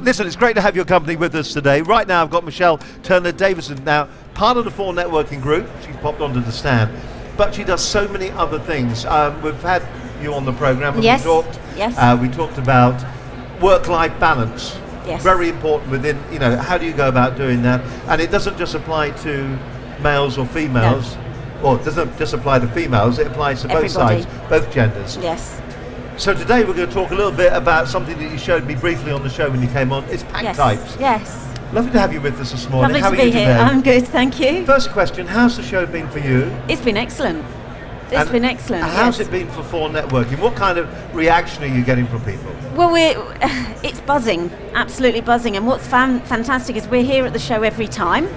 Listen, it's great to have your company with us today. Right now I've got Michelle Turner-Davison, now part of the 4 Networking Group. She's popped onto the stand, but she does so many other things. We've had you on the program and Yes. we talked about work-life balance. Yes. Very important within, how do you go about doing that? And it doesn't just apply to males or females, or it doesn't just apply to females, it applies to both Everybody. sides, both genders. Yes. So today we're going to talk a little bit about something that you showed me briefly on the show when you came on. It's pack types. Yes. Lovely to have you with us this morning. Lovely How to are be you here. today? I'm good, thank you. First question, how's the show been for you? It's been excellent. It's been excellent. How's yes. it been for 4 Networking? What kind of reaction are you getting from people? Well, it's buzzing, absolutely buzzing. And what's fantastic is we're here at the show every time.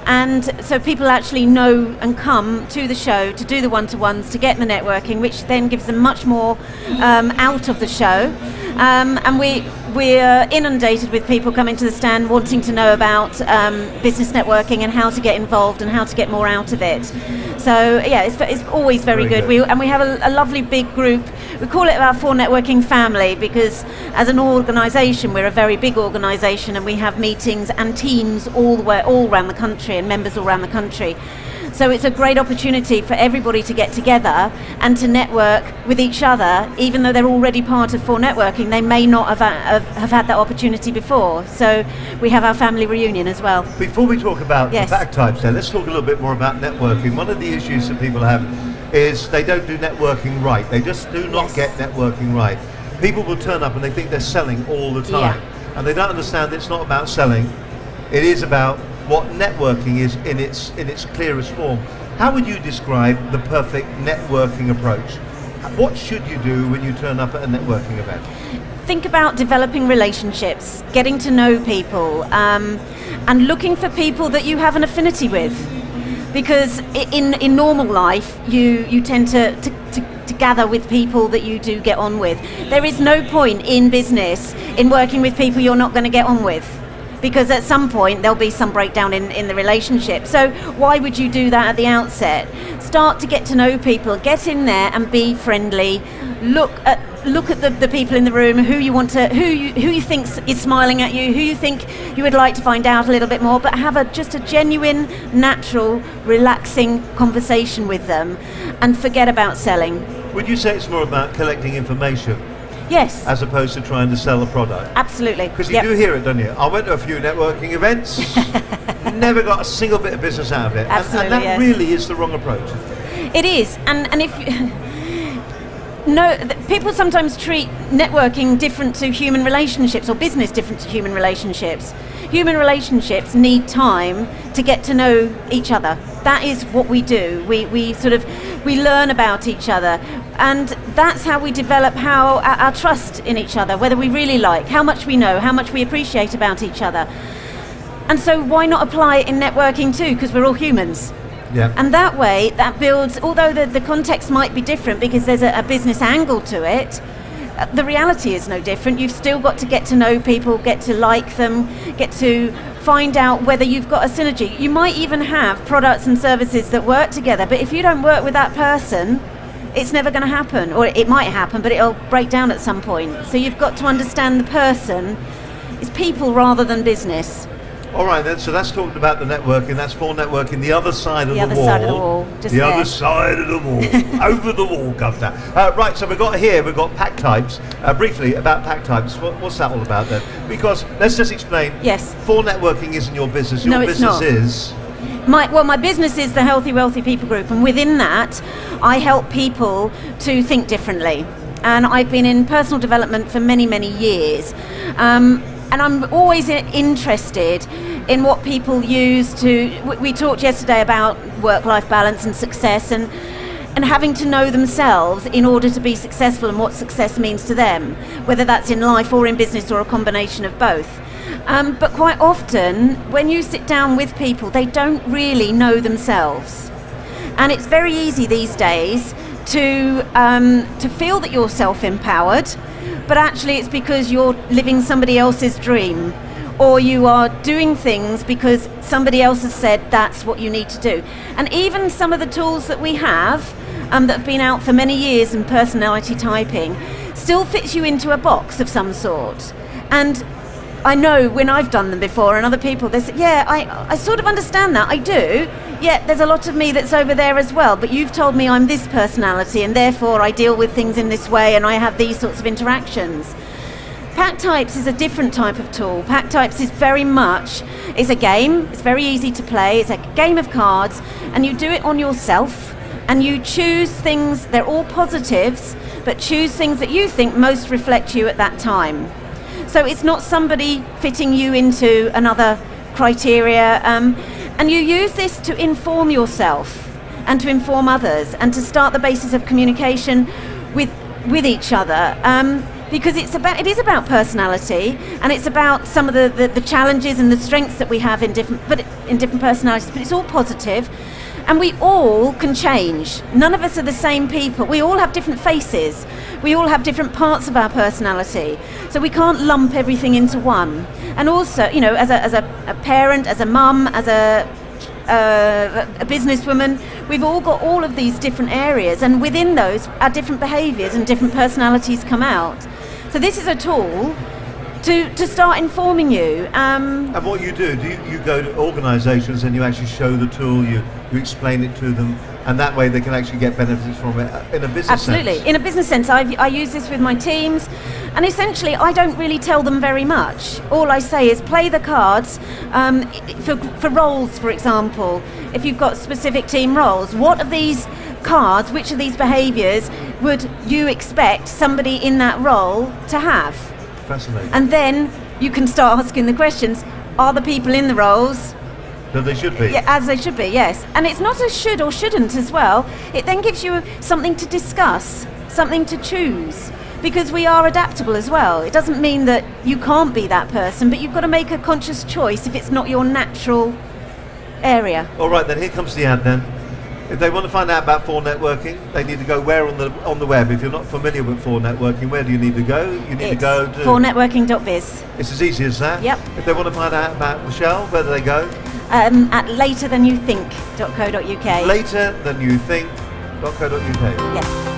And so people actually know and come to the show to do the one-to-ones, to get the networking, which then gives them much more out of the show. And we're inundated with people coming to the stand wanting to know about business networking and how to get involved and how to get more out of it. So yeah, it's always very good. We have a lovely big group. We call it our 4 Networking family because as an organisation, we're a very big organisation and we have meetings and teams all around the country and members all around the country. So it's a great opportunity for everybody to get together and to network with each other, even though they're already part of 4 Networking. They may not have had that opportunity before. So we have our family reunion as well. Before we talk about the pack types then, let's talk a little bit more about networking. One of the issues that people have is they don't do networking right. They just do not get networking right. People will turn up and they think they're selling all the time. And they don't understand that it's not about selling. It is about what networking is in its clearest form. How would you describe the perfect networking approach? What should you do when you turn up at a networking event? Think about developing relationships, getting to know people, and looking for people that you have an affinity with. Because in normal life, you tend to gather with people that you do get on with. There is no point in business in working with people you're not going to get on with, because at some point there'll be some breakdown in the relationship. So why would you do that at the outset? Start to get to know people, get in there and be friendly. Look at the people in the room, who you think is smiling at you, who you think you would like to find out a little bit more, but have just a genuine, natural, relaxing conversation with them and forget about selling. Would you say it's more about collecting information? Yes. As opposed to trying to sell a product? Absolutely. Because you do hear it, don't you? I went to a few networking events, never got a single bit of business out of it. Absolutely, and that really is the wrong approach. It is. And if... No, people sometimes treat networking different to human relationships or business different to human relationships. Human relationships need time to get to know each other. That is what we do. We learn about each other, and that's how we develop our trust in each other, whether we really like, how much we know, how much we appreciate about each other. And so why not apply it in networking too, because we're all humans. Yeah. And that way, that builds, although the context might be different because there's a business angle to it, the reality is no different. You've still got to get to know people, get to like them, get to find out whether you've got a synergy. You might even have products and services that work together, but if you don't work with that person, it's never going to happen. Or it might happen, but it'll break down at some point. So you've got to understand the person is people rather than business. All right then, so that's talked about the networking, that's 4 Networking, the other side of the wall. The other side of the wall, just the there. other side of the wall, over the wall, Governor. Right, so we've got pack types. Briefly, about pack types, what's that all about then? Because, let's just explain, 4 Networking isn't your business, your business is... My business is the Healthy Wealthy People Group, and within that, I help people to think differently. And I've been in personal development for many, many years. And I'm always interested in what people use to... We talked yesterday about work-life balance and success and having to know themselves in order to be successful and what success means to them, whether that's in life or in business or a combination of both. But quite often, when you sit down with people, they don't really know themselves. And it's very easy these days to feel that you're self-empowered, but actually it's because you're living somebody else's dream, or you are doing things because somebody else has said that's what you need to do. And even some of the tools that we have that have been out for many years in personality typing still fits you into a box of some sort. And I know when I've done them before and other people, they say, yeah, I sort of understand that, I do. Yeah, there's a lot of me that's over there as well, but you've told me I'm this personality and therefore I deal with things in this way and I have these sorts of interactions. Pack Types is a different type of tool. Pack Types is very much, it's a game, it's very easy to play, it's a game of cards, and you do it on yourself, and you choose things, they're all positives, but choose things that you think most reflect you at that time. So it's not somebody fitting you into another criteria, and you use this to inform yourself and to inform others and to start the basis of communication with each other. Because it is about personality, and it's about some of the challenges and the strengths that we have in different personalities, but it's all positive, and we all can change. None of us are the same people. We all have different faces. We all have different parts of our personality, so we can't lump everything into one. And also, as a parent, as a mum, as a businesswoman, we've all got all of these different areas, and within those our different behaviours and different personalities come out. So this is a tool to start informing you. And what you do you go to organisations and you actually show the tool, you explain it to them, and that way they can actually get benefits from it in a business sense. Absolutely. In a business sense, I use this with my teams, and essentially I don't really tell them very much. All I say is play the cards for roles, for example. If you've got specific team roles, what of these cards, which of these behaviours would you expect somebody in that role to have? Fascinating. And then you can start asking the questions, are the people in the roles that they should be? Yeah, as they should be, yes. And it's not a should or shouldn't as well. It then gives you something to discuss, something to choose, because we are adaptable as well. It doesn't mean that you can't be that person, but you've got to make a conscious choice if it's not your natural area. All right, then here comes the ad then. If they want to find out about 4 Networking, they need to go where on the web? If you're not familiar with 4 Networking, where do you need to go? You need to go to 4networking.biz. It's as easy as that? Yep. If they want to find out about Michelle, where do they go? At laterthanyoutthink.co.uk. Laterthanyoutthink.co.uk. Yes.